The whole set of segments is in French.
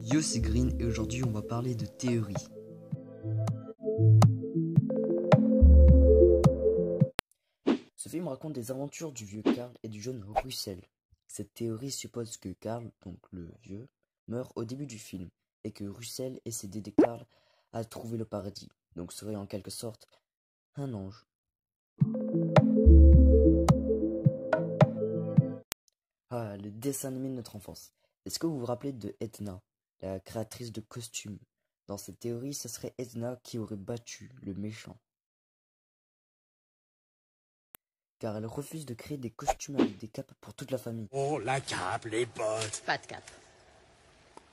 Yo, c'est Green et aujourd'hui on va parler de théorie. Ce film raconte des aventures du vieux Karl et du jeune Russell. Cette théorie suppose que Karl, donc le vieux, meurt au début du film et que Russell essaie d'aider Karl à trouver le paradis, donc serait en quelque sorte un ange. Ah, le dessin animé de notre enfance. Est-ce que vous vous rappelez de Edna, la créatrice de costumes? Dans cette théorie, ce serait Edna qui aurait battu le méchant. Car elle refuse de créer des costumes avec des capes pour toute la famille. Oh, la cape, les bottes. Pas de cap.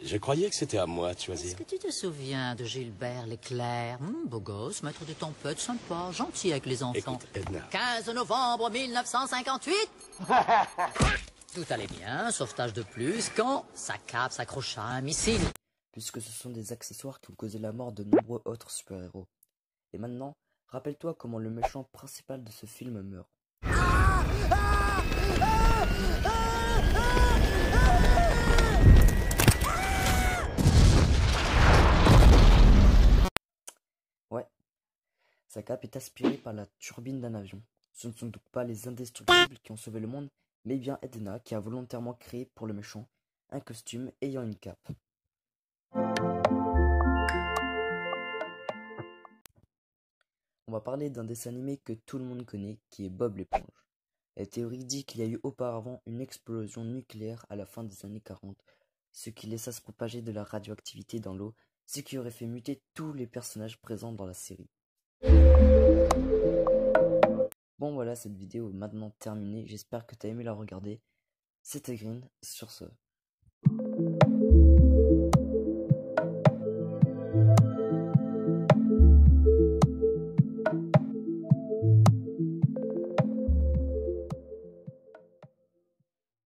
Je croyais que c'était à moi de Est-ce choisir. que tu te souviens de Gilbert Leclerc? Beau gosse, maître des tempêtes, sympa, gentil avec les enfants. Écoute, Edna. 15 novembre 1958. Tout allait bien, sauvetage de plus, quand sa cape s'accrocha à un missile. Puisque ce sont des accessoires qui ont causé la mort de nombreux autres super-héros. Et maintenant, rappelle-toi comment le méchant principal de ce film meurt. Ouais, sa cape est aspirée par la turbine d'un avion. Ce ne sont donc pas les indestructibles qui ont sauvé le monde, mais bien Edna qui a volontairement créé pour le méchant un costume ayant une cape. On va parler d'un dessin animé que tout le monde connaît, qui est Bob l'éponge. La théorie dit qu'il y a eu auparavant une explosion nucléaire à la fin des années 40, ce qui laissa se propager de la radioactivité dans l'eau, ce qui aurait fait muter tous les personnages présents dans la série. Bon voilà, cette vidéo est maintenant terminée, j'espère que tu as aimé la regarder. C'était Green, sur ce.